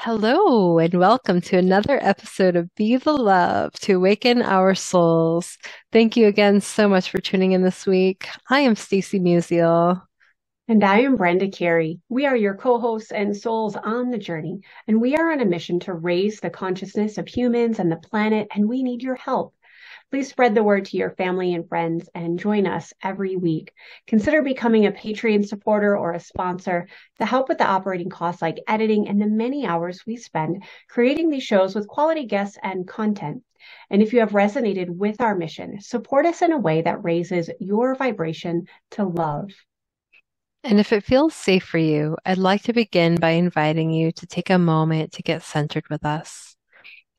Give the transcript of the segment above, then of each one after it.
Hello, and welcome to another episode of Be the Love to Awaken Our Souls. Thank you again so much for tuning in this week. I am Stacy Musial. And I am Brenda Carey. We are your co hosts and souls on the journey, and we are on a mission to raise the consciousness of humans and the planet, and we need your help. Please spread the word to your family and friends and join us every week. Consider becoming a Patreon supporter or a sponsor to help with the operating costs like editing and the many hours we spend creating these shows with quality guests and content. And if you have resonated with our mission, support us in a way that raises your vibration to love. And if it feels safe for you, I'd like to begin by inviting you to take a moment to get centered with us.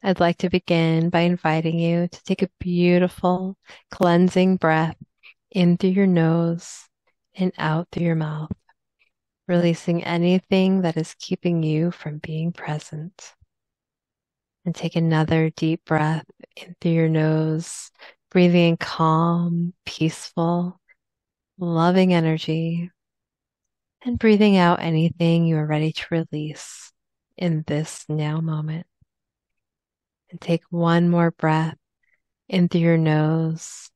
I'd like to begin by inviting you to take a beautiful, cleansing breath in through your nose and out through your mouth, releasing anything that is keeping you from being present. And take another deep breath in through your nose, breathing in calm, peaceful, loving energy, and breathing out anything you are ready to release in this now moment. And take one more breath in through your nose,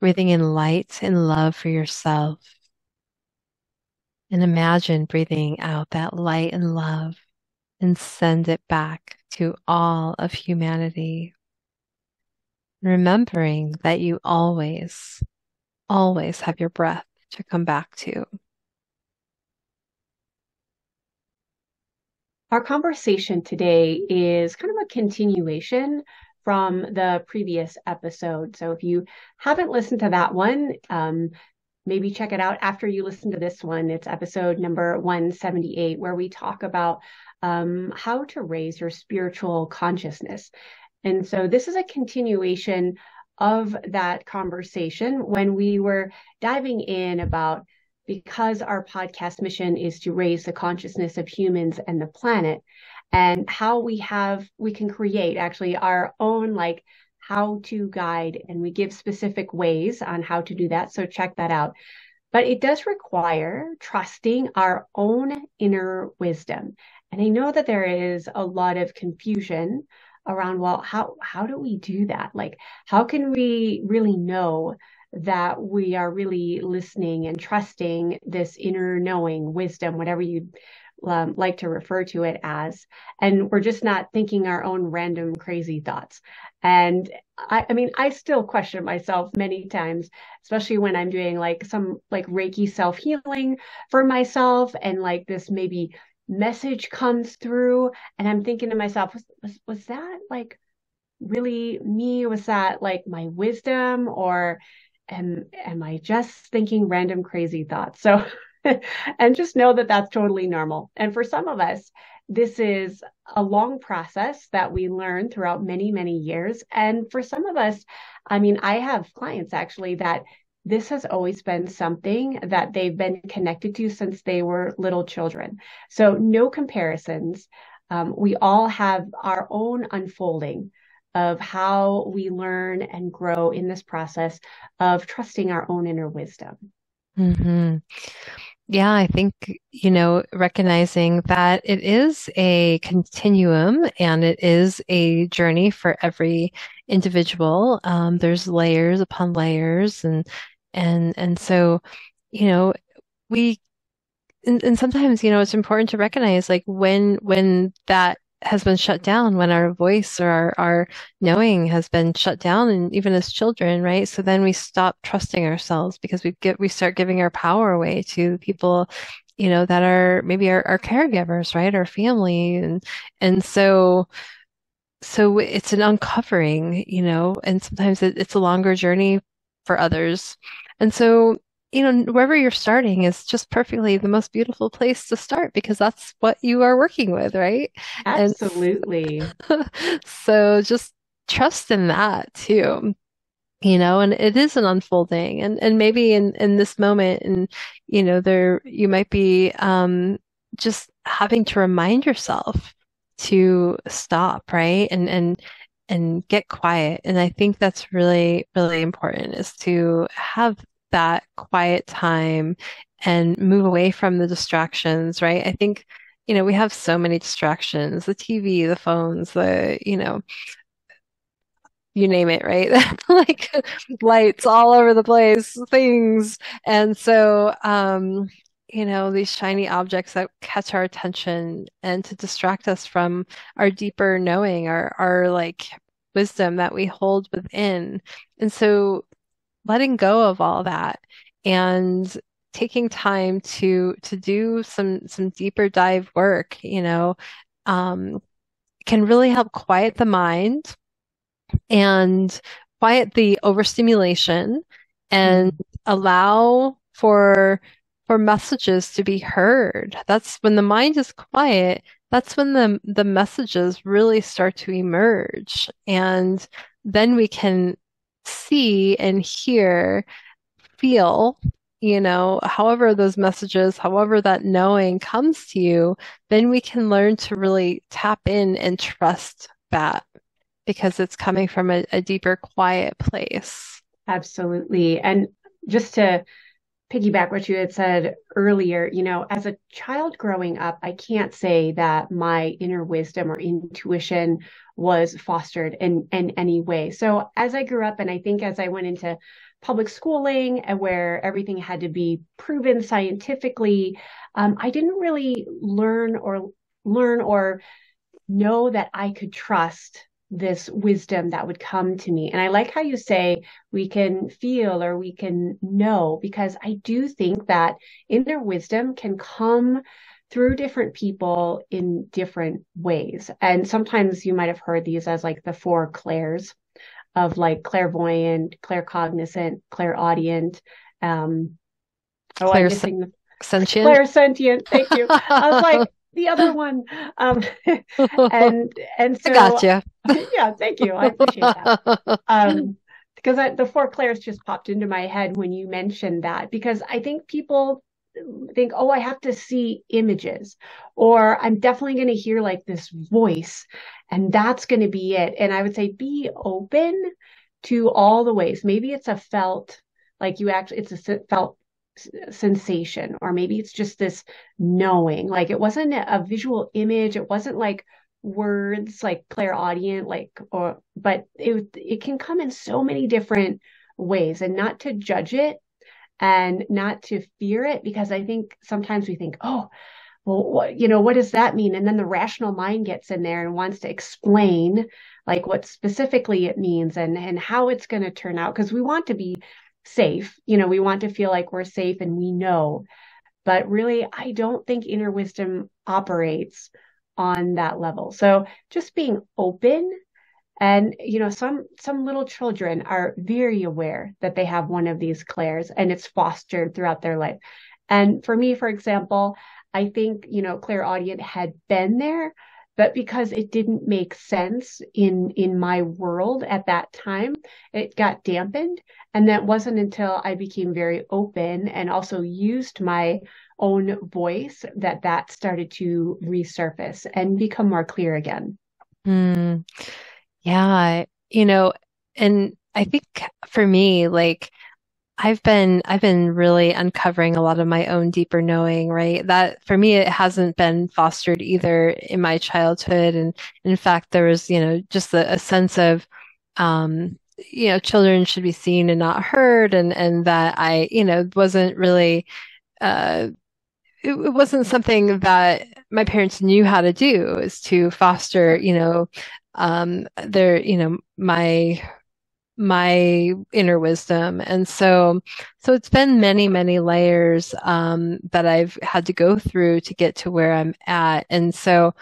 breathing in light and love for yourself. And imagine breathing out that light and love and send it back to all of humanity. Remembering that you always have your breath to come back to. Our conversation today is kind of a continuation from the previous episode. So if you haven't listened to that one, maybe check it out after you listen to this one. It's episode number 178, where we talk about how to raise your spiritual consciousness. And so this is a continuation of that conversation when we were diving in about because our podcast mission is to raise the consciousness of humans and the planet, and how we can create actually our own like how to guide, and we give specific ways on how to do that. So check that out. But it does require trusting our own inner wisdom. And I know that there is a lot of confusion around, well, how do we do that? Like, how can we really know that we are really listening and trusting this inner knowing, wisdom, whatever you like to refer to it as, and we're just not thinking our own random crazy thoughts. And I mean, I still question myself many times, especially when I'm doing like some like Reiki self healing for myself, and like this maybe message comes through, and I'm thinking to myself, was that like really me? Was that like my wisdom, or am I just thinking random crazy thoughts? So, and just know that that's totally normal. And for some of us, this is a long process that we learn throughout many, many years. And for some of us, I mean, I have clients actually that this has always been something that they've been connected to since they were little children. So, no comparisons. We all have our own unfolding of how we learn and grow in this process of trusting our own inner wisdom. hmm Yeah, I think, recognizing that it is a continuum and it is a journey for every individual. There's layers upon layers and so, you know, we and sometimes, it's important to recognize like when that has been shut down, when our voice or our knowing has been shut down, and even as children, right? So then we stop trusting ourselves because we start giving our power away to people, that are maybe our caregivers, right? Our family. And so it's an uncovering, and sometimes it's a longer journey for others. And so, wherever you're starting is just perfectly the most beautiful place to start because that's what you are working with, right? And Absolutely. so just trust in that too, and it is an unfolding and maybe in this moment and, there you might be just having to remind yourself to stop, right? And get quiet. And I think that's really, really important is to have that quiet time and move away from the distractions, right? I think, we have so many distractions, the TV, the phones, you name it, right? Like lights all over the place, things. And so, these shiny objects that catch our attention and to distract us from our deeper knowing, our like wisdom that we hold within. And so letting go of all that and taking time to do some deeper dive work, um, can really help quiet the mind and quiet the overstimulation and Mm, allow for messages to be heard. That's when the mind is quiet, that's when the messages really start to emerge. And then we can see and hear, feel, however those messages, however that knowing comes to you, then we can learn to really tap in and trust that because it's coming from a deeper, quiet place. absolutely. And just to piggyback what you had said earlier, as a child growing up, I can't say that my inner wisdom or intuition was fostered in any way. So as I grew up, and I think as I went into public schooling and where everything had to be proven scientifically, I didn't really learn or know that I could trust this wisdom that would come to me. And I like how you say we can feel or we can know, because I do think that inner wisdom can come through different people in different ways. And sometimes you might have heard these as like the four clairs of like clairvoyant, claircognizant, clairaudient. Um, oh, I'm Claire missing the sentient. clairsentient. Thank you. I was like, the other one. Um, and I so gotcha. yeah, thank you. I appreciate that. Because the four clairs just popped into my head when you mentioned that, because I think people think, oh, I have to see images, or I'm definitely going to hear like this voice, and that's going to be it. And I would say be open to all the ways. Maybe it's a felt, like you actually, it's a felt sensation, or maybe it's just this knowing. Like it wasn't a visual image, it wasn't like words like clairaudient, like, or but it can come in so many different ways, and not to judge it and not to fear it, because I think sometimes we think, oh, well, what does that mean? And then the rational mind gets in there and wants to explain like what specifically it means and how it's going to turn out, because we want to be safe. We want to feel like we're safe and we know. But really, I don't think inner wisdom operates on that level. So just being open, and some little children are very aware that they have one of these clairs, and it's fostered throughout their life. And for me, for example, I think clairaudient had been there, but because it didn't make sense in my world at that time, it got dampened. And that wasn't until I became very open and also used my own voice that started to resurface and become more clear again. Hmm. Yeah, and I think for me, like I've been really uncovering a lot of my own deeper knowing, right? That for me, it hasn't been fostered either in my childhood. And in fact, there was, just a sense of, children should be seen and not heard, and that I, wasn't really, uh, it wasn't something that my parents knew how to do, is to foster, my inner wisdom. And so it's been many, many layers that I've had to go through to get to where I'm at. And so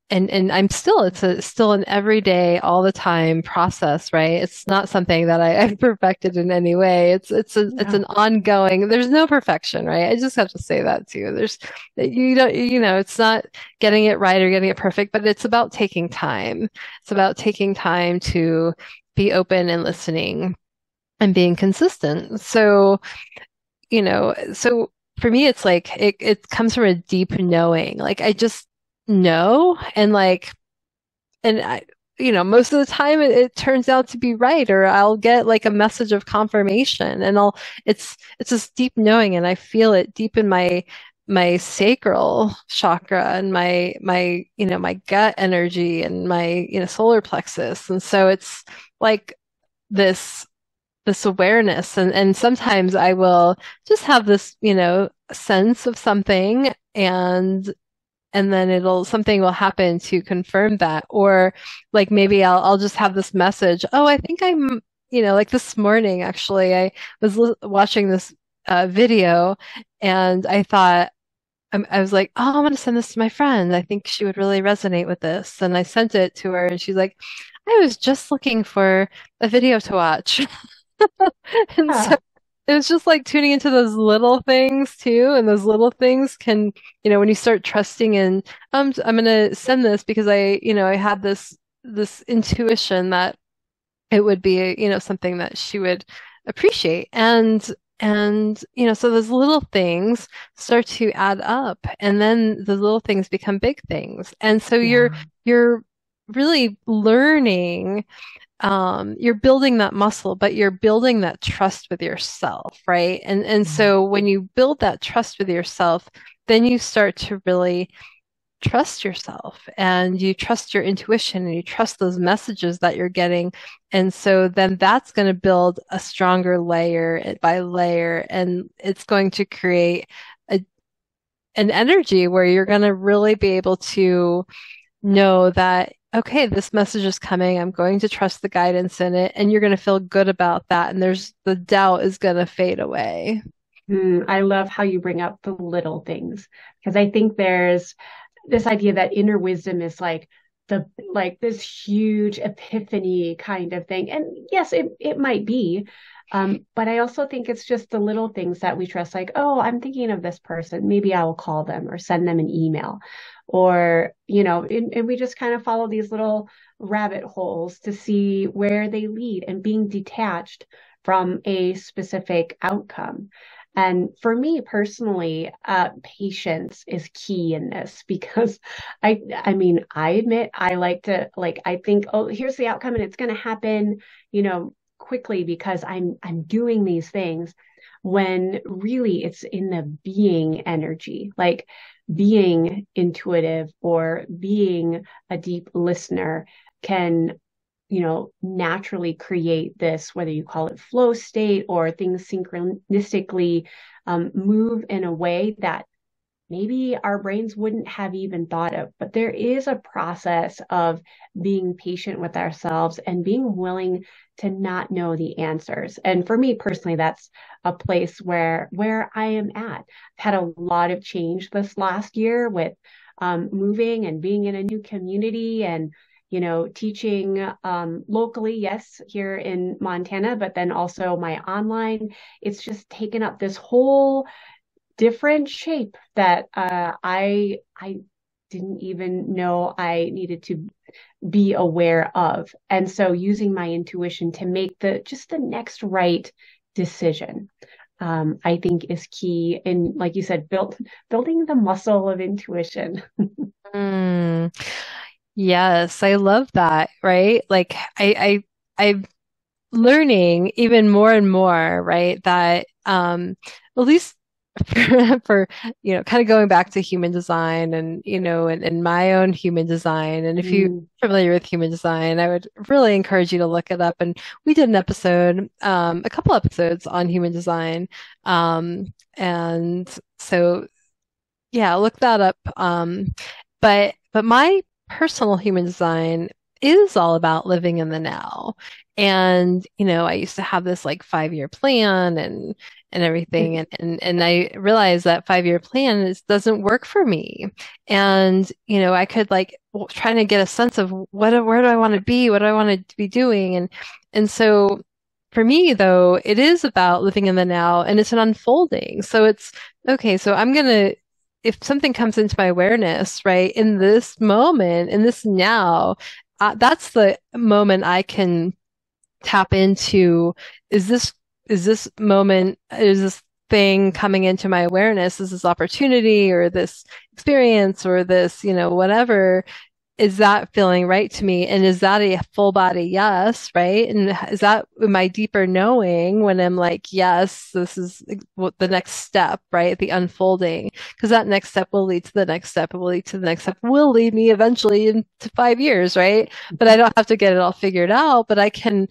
and I'm still, still an everyday, all the time process, right? It's not something that I've perfected in any way. It's an No. ongoing, there's no perfection, right? I just have to say that too. You don't, it's not getting it right or getting it perfect, but it's about taking time. It's about taking time to be open and listening and being consistent. So for me, it's like it comes from a deep knowing. Like I just know, and most of the time it turns out to be right, or I'll get like a message of confirmation, and it's this deep knowing, and I feel it deep in my sacral chakra and my gut energy and my, solar plexus. And so it's like this this awareness, and sometimes I will just have this, sense of something, and then it'll something will happen to confirm that. Or like maybe I'll just have this message, oh, I think I'm, like this morning actually I was watching this video, and I thought, I was like, oh, I'm gonna send this to my friend. I think she would really resonate with this. And I sent it to her, and she's like, I was just looking for a video to watch. And so Yeah. it was just like tuning into those little things too. And those little things can, when you start trusting in, I'm gonna send this because I had this intuition that it would be, something that she would appreciate. And so those little things start to add up, and then the little things become big things. And so Yeah. you're really learning, you're building that muscle, but you're building that trust with yourself, right? And so when you build that trust with yourself, then you start to really trust yourself, and you trust your intuition, and you trust those messages that you're getting. And so then that's going to build a stronger layer by layer, and it's going to create a, an energy where you're going to really be able to know that, okay, this message is coming. I'm going to trust the guidance in it, and you're going to feel good about that. And the doubt is going to fade away. I love how you bring up the little things because I think there's this idea that inner wisdom is like this huge epiphany kind of thing. And yes, it might be. But I also think it's just the little things that we trust, like, oh, I'm thinking of this person. Maybe I will call them or send them an email. Or, and we just kind of follow these little rabbit holes to see where they lead and being detached from a specific outcome. And for me personally, patience is key in this because I mean, I admit I like to like I think, oh, here's the outcome and it's going to happen, quickly because I'm doing these things when really it's in the being energy, like being intuitive or being a deep listener can naturally create this, whether you call it flow state or things synchronistically move in a way that maybe our brains wouldn't have even thought of. But there is a process of being patient with ourselves and being willing to not know the answers. And for me personally, that's a place where I am at. I've had a lot of change this last year with moving and being in a new community and teaching locally, yes, here in Montana, but then also my online. It's just taken up this whole different shape that I didn't even know I needed to be aware of. And so using my intuition to make the next right decision, I think is key. And like you said, building the muscle of intuition. Mm, yes, I love that, right? Like I'm learning even more and more, right? That at least for kind of going back to human design, and my own human design. And if you're Mm, familiar with human design, I would really encourage you to look it up. And we did an episode, a couple episodes on human design. And so yeah, look that up. But my personal human design is all about living in the now. And, I used to have this like 5-year plan and everything. And I realized that 5-year plan doesn't work for me. And, I could like trying to get a sense of where do I want to be? What do I want to be doing? And so for me, though, it is about living in the now, and it's an unfolding. So it's okay. So if something comes into my awareness, right, in this moment, in this now, that's the moment I can tap into. Is this moment, is this thing coming into my awareness? Is this opportunity or this experience or this, whatever? is that feeling right to me? And is that a full body yes, right? And is that my deeper knowing when I'm like, yes, this is what the next step, right? The unfolding, because that next step will lead to the next step, it will lead to the next step, will lead me eventually into 5 years, right? But I don't have to get it all figured out, but I can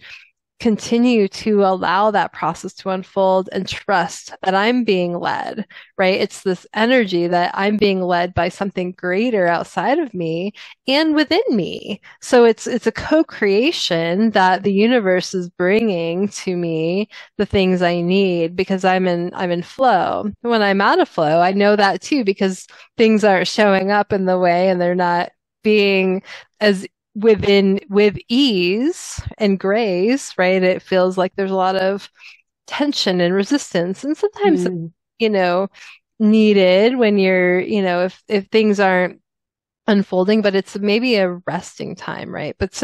continue to allow that process to unfold and trust that I'm being led, right? It's this energy that I'm being led by something greater outside of me and within me. So it's a co-creation that the universe is bringing to me the things I need because I'm in flow. When I'm out of flow, I know that too because things aren't showing up in the way and they're not being as with ease and grace, right? It feels like there's a lot of tension and resistance. And sometimes, Mm, you know, needed when you're, if things aren't unfolding, but it's maybe a resting time, right? But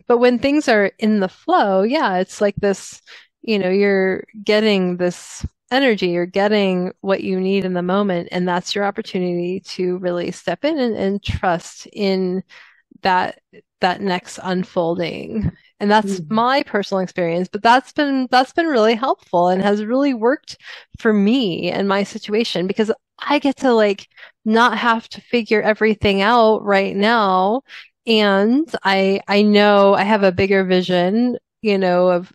when things are in the flow, yeah, it's like this, you're getting this energy, you're getting what you need in the moment, and that's your opportunity to really step in and trust in that that next unfolding. And that's mm, my personal experience, but that's been really helpful and has really worked for me and my situation because I get to like not have to figure everything out right now. And I know I have a bigger vision, of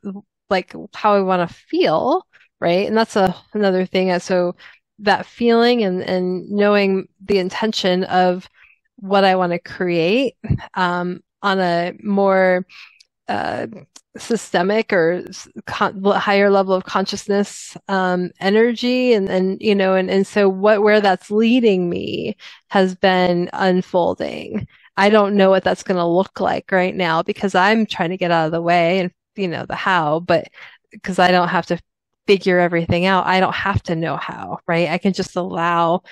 like how I want to feel, right? And that's another thing. So that feeling and knowing the intention of what I want to create on a more uh, systemic or higher level of consciousness energy and so where that's leading me has been unfolding. I don't know what that's going to look like right now because I'm trying to get out of the way and the how, but because I don't have to figure everything out, I don't have to know how, right? I can just allow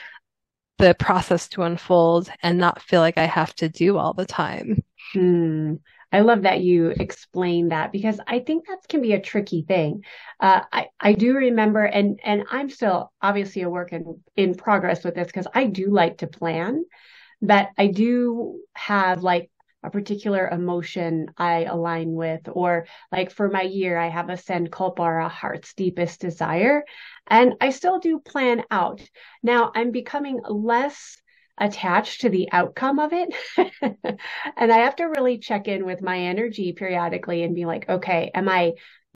the process to unfold and not feel like I have to do all the time. mm. I love that you explain that because I think that can be a tricky thing. I do remember, and I'm still obviously a work in progress with this because I do like to plan, that I do have like a particular emotion I align with, or like for my year, I have a Sen Culpa or a heart's deepest desire. And I still do plan out. Now I'm becoming less attached to the outcome of it. And I have to really check in with my energy periodically and be like, okay, am I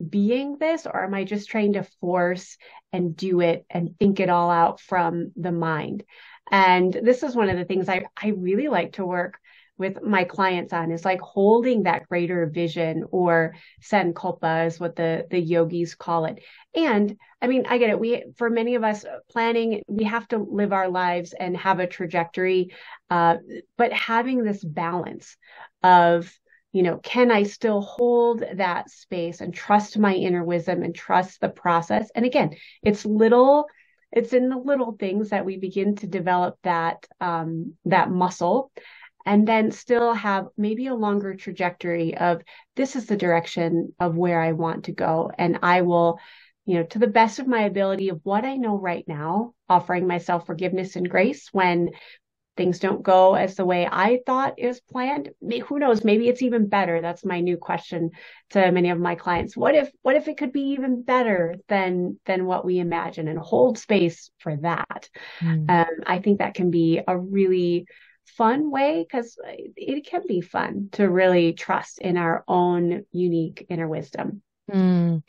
being this or am I just trying to force and do it and think it all out from the mind? And this is one of the things I really like to work with my clients on is like holding that greater vision or sankalpa is what the yogis call it. And I mean, I get it. For many of us planning, we have to live our lives and have a trajectory. But having this balance of, can I still hold that space and trust my inner wisdom and trust the process? And again, it's in the little things that we begin to develop that muscle and then still have maybe a longer trajectory of this is the direction of where I want to go. And I will, to the best of my ability of what I know right now, offering myself forgiveness and grace when things don't go as the way I thought is planned. Who knows? Maybe it's even better. That's my new question to many of my clients. What if it could be even better than what we imagine and hold space for that? Mm. I think that can be a really fun way because it can be fun to really trust in our own unique inner wisdom. Mm,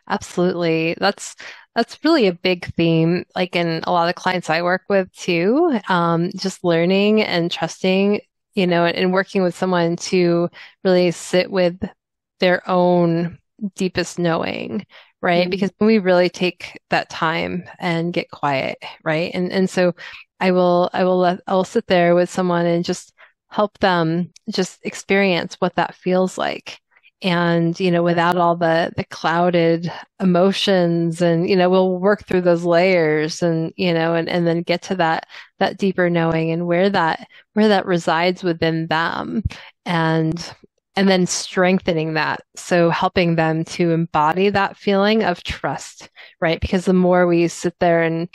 absolutely. That's really a big theme, like in a lot of clients I work with too. Just learning and trusting, and working with someone to really sit with their own deepest knowing, right? Mm, Because when we really take that time and get quiet, right? And so I will sit there with someone and just help them just experience what that feels like. And, without all the clouded emotions and, we'll work through those layers and then get to that deeper knowing and where that resides within them. And and then strengthening that. So helping them to embody that feeling of trust, right? Because the more we sit there and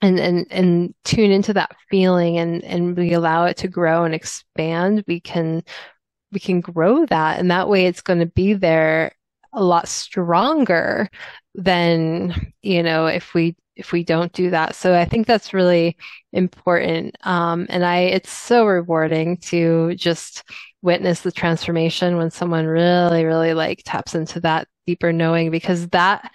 and tune into that feeling and we allow it to grow and expand, we can grow that, and that way it's going to be there a lot stronger than, if we don't do that. So I think that's really important. And it's so rewarding to just witness the transformation when someone really, really like taps into that deeper knowing, because that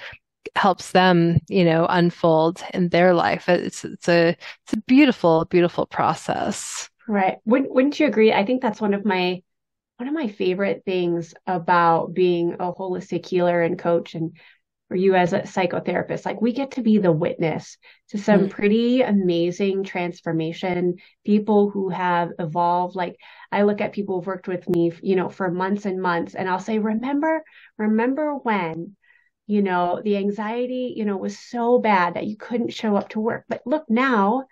helps them, unfold in their life. It's a beautiful, beautiful process. Right. Wouldn't you agree? I think that's one of my favorite things about being a holistic healer and coach, and for you as a psychotherapist, like we get to be the witness to some Mm. pretty amazing transformation, people who have evolved. Like I look at people who've worked with me, for months and months, and I'll say, remember when, the anxiety, was so bad that you couldn't show up to work. But look now,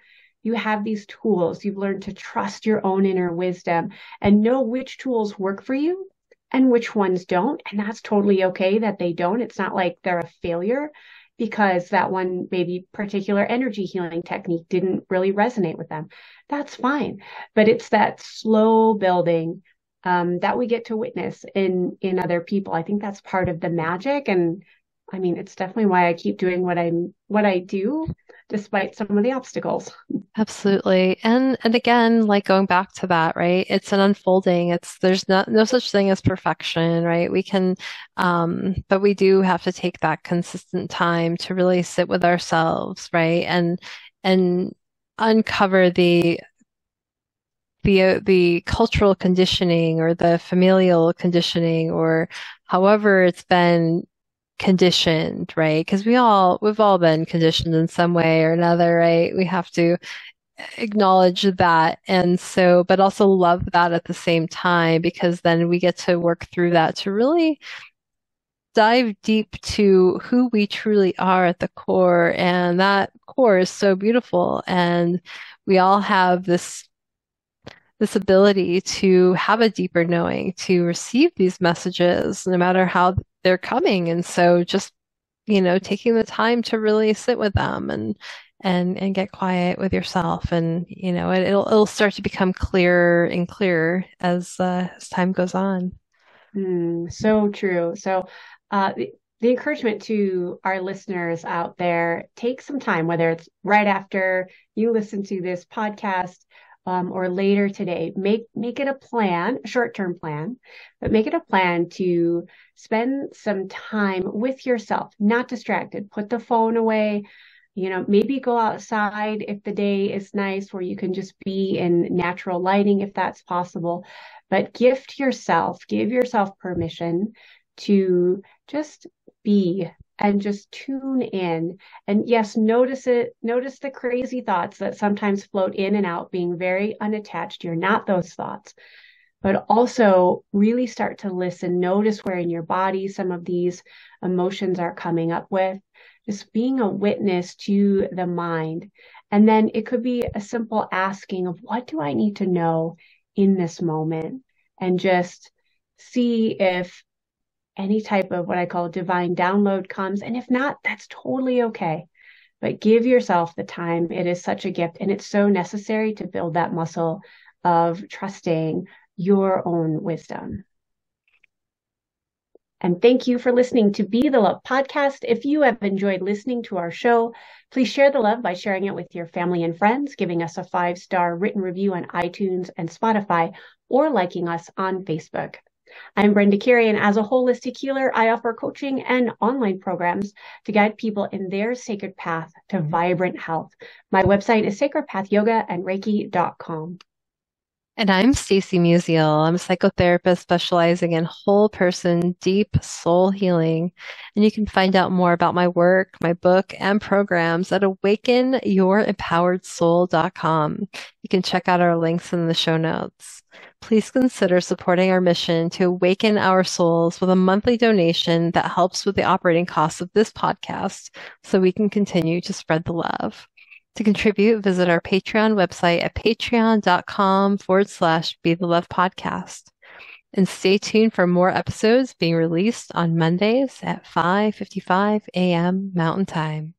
you have these tools. You've learned to trust your own inner wisdom and know which tools work for you and which ones don't. And that's totally okay that they don't. It's not like they're a failure because that one maybe particular energy healing technique didn't really resonate with them. That's fine. But it's that slow building that we get to witness in other people. I think that's part of the magic. And I mean, it's definitely why I keep doing what I do, despite some of the obstacles. Absolutely. And again, like going back to that, right? It's an unfolding. There's no such thing as perfection, right? But we do have to take that consistent time to really sit with ourselves, right? And uncover the cultural conditioning or the familial conditioning or however it's been conditioned, right? Because we've all been conditioned in some way or another, right? We have to acknowledge that, and so but also love that at the same time, because then we get to work through that to really dive deep to who we truly are at the core, and that core is so beautiful, and we all have this ability to have a deeper knowing, to receive these messages no matter how they're coming. And so just, taking the time to really sit with them and get quiet with yourself, and it'll start to become clearer and clearer as time goes on. So true. So, the encouragement to our listeners out there, take some time, whether it's right after you listen to this podcast, or later today, make it a plan, a short-term plan, but make it a plan to spend some time with yourself, not distracted. Put the phone away. Maybe go outside if the day is nice, where you can just be in natural lighting if that's possible. But give yourself permission to just be and just tune in. And yes, notice the crazy thoughts that sometimes float in and out, being very unattached. You're not those thoughts, but also really start to listen. Notice where in your body some of these emotions are coming up with, just being a witness to the mind. And then it could be a simple asking of, what do I need to know in this moment? And just see if any type of what I call divine download comes. And if not, that's totally okay. But give yourself the time. It is such a gift, and it's so necessary to build that muscle of trusting your own wisdom. And thank you for listening to Be the Love podcast. If you have enjoyed listening to our show, please share the love by sharing it with your family and friends, giving us a 5-star written review on iTunes and Spotify, or liking us on Facebook. I'm Brenda Carey, and as a holistic healer, I offer coaching and online programs to guide people in their sacred path to vibrant health. My website is sacredpathyogaandreiki.com. And I'm Stacy Musial. I'm a psychotherapist specializing in whole person, deep soul healing. And you can find out more about my work, my book, and programs at awakenyouремpoweredsoul.com. You can check out our links in the show notes. Please consider supporting our mission to awaken our souls with a monthly donation that helps with the operating costs of this podcast so we can continue to spread the love. To contribute, visit our Patreon website at patreon.com/Be the Love Podcast. And stay tuned for more episodes being released on Mondays at 5:55 a.m. Mountain Time.